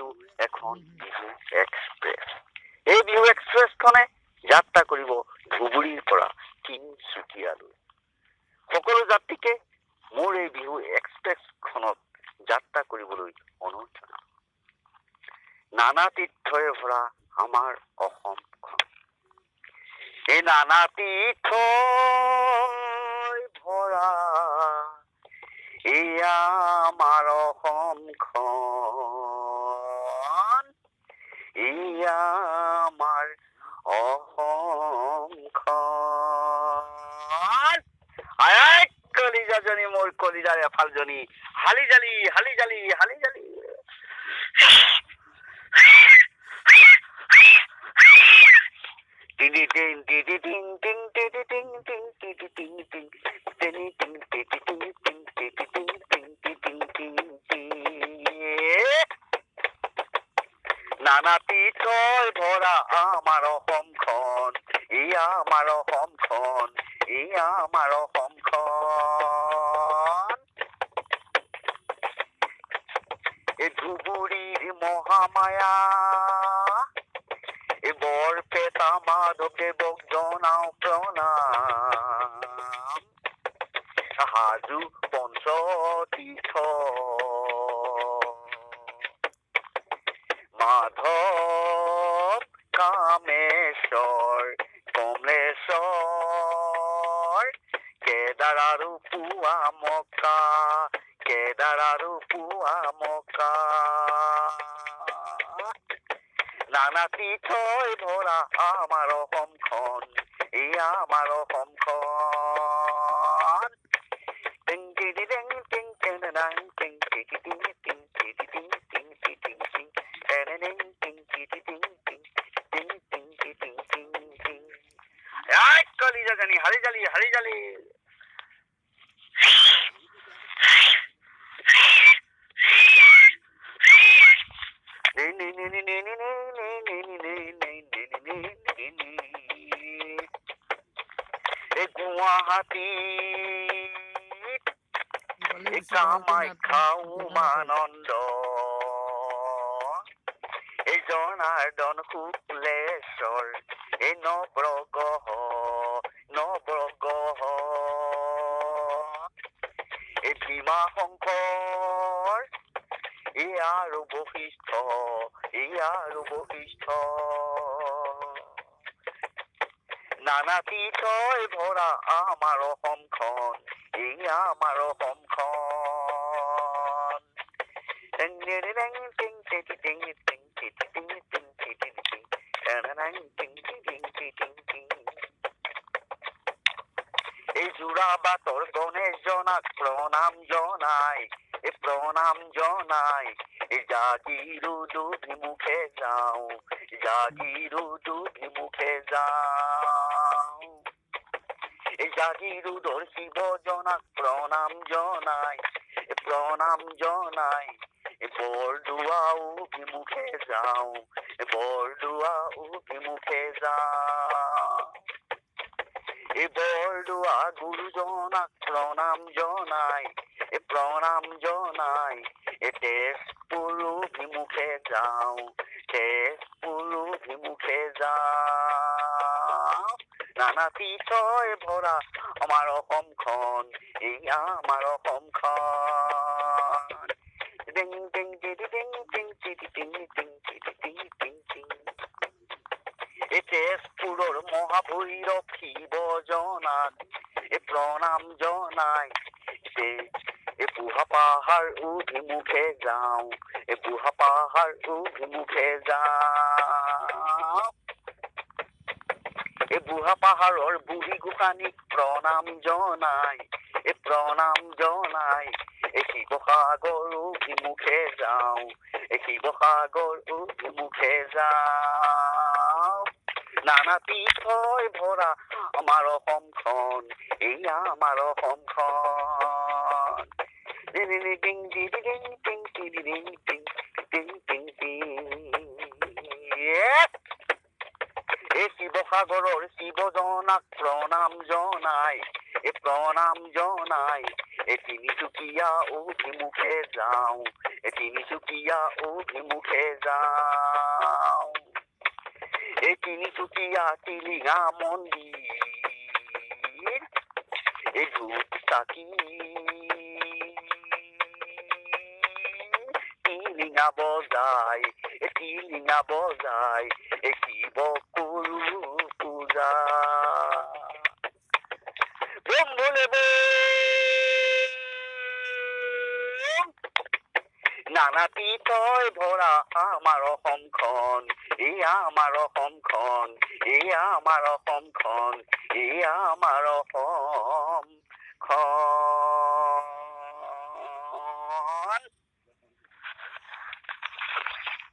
কিন্তু এখন বিহু এক্সপ্ৰেছ। এই বিহু এক্সপ্ৰেছখনে যাত্ৰা কৰিব ধুবুৰীৰ পৰা তিনিচুকীয়ালৈ। সকলো যাত্ৰীকে মোৰ এই বিহু এক্সপ্ৰেছখনত যাত্ৰা কৰিবলৈ অনুৰোধ জনাম। নানা তীৰ্থৰে ভৰা আমাৰ অসমখন, এই নানা তীৰ্থই ভৰা এয়া আমাৰ অসমখন, এয়া আমাৰ অসমখন। আই কলিজাজনী মোৰ কলিজাৰ এফালজনী, হালি জালি হালি জালি হালি জালি। নানা তীৰ্থই ভৰা আমাৰ অসমখন, এয়া আমাৰ অসমখন, এয়া আমাৰ অসমখন। এই ধুবুৰীৰ মহামায়া, এই বৰপেটা মাধৱদেৱক জনাও প্ৰণাম। হাজো পঞ্চতীৰ্থ মাধৱ কামেশ্বৰ কমলেশ্বৰ, কেদাৰ আৰু পুৱামক্কা, কেদাৰ আৰু পুৱামক্কা। নানা তীৰ্থই ভৰা আমাৰ অসমখন, এয়া আমাৰ অসমখন। টিং টিং টিং টিং টিং টিং টিং টিং টিং টিং টিং টিং টিং টিং কলিজাজনী হালি জালি হালি জালি। এই গুৱাহাটী কামাখ্যা উমানন্দ, এই জনাৰ্দন শুক্লেশ্বৰ, এই নৱগ্ৰহ নৱগ্ৰহ, এই ভীমা শংকৰ, এই আৰু বশিষ্ঠ, এই আৰু বশিষ্ঠ। নানা তীৰ্থই ভৰা আমাৰ অসমখন, এই আমাৰ অসমখন। এই যোৰাবাটৰ গণেশ জনাক প্ৰণাম জনাই, এই প্ৰণাম জনাই, এই জাগিৰোড অভিমুখে যাওঁ, জাগিৰোড অভিমুখে যাওঁ। এই জাগিৰোডৰ শিৱ জনাক প্ৰণাম জনাই, এই প্ৰণাম জনাই, এই বৰদোৱা অভিমুখে যাওঁ, এই বৰদোৱা অভিমুখে যাওঁ। এই বৰদোৱা গুৰুজনাক প্ৰণাম জনাই, এই প্ৰণাম জনাই, এই তেজপুৰ অভিমুখে যাওঁ, তেজপুৰ অভিমুখে যাওঁ। নানা তীৰ্থই ভৰা আমাৰ অসমখন, এয়া আমাৰ অসমখন। টিং টিং টিং টিং টিং টিং টিং টিং টিং টিং টিং। এই তেজপুৰৰ মহাভৈৰৱ শিৱ জনাক এই প্ৰণাম জনাই, এই বুঢ়া পাহাৰ অভিমুখে যাওঁ, এই বুঢ়া পাহাৰ অভিমুখে যাওঁ। এই বুঢ়া পাহাৰৰ বুঢ়ী গোসানীক প্ৰণাম জনাই, এই প্ৰণাম জনাই, এই শিৱসাগৰ অভিমুখে যাওঁ, এই শিৱসাগৰ অভিমুখে যাওঁ। নানা তীৰ্থই ভৰা আমাৰ অসমখন, এয়া আমাৰ অসমখন। এই শিৱসাগৰৰ শিৱজনাক প্ৰণাম জনাই, এই প্ৰণাম জনাই, এই তিনিচুকীয়া অভিমুখে যাওঁ, তিনিচুকীয়া অভিমুখে যাওঁ এই তিনিচুকীয়া টিলিঙা মন্দিৰ এই ধূপ চাকি টিলিঙা বজাই শিৱ কৰো পূজা বম বোলে বম নানা পিতয় ভৰা আমাৰ অসমখন এয়া আমাৰ অসমখন এয়া আমাৰ অসমখন এয়া আমাৰ অসমখন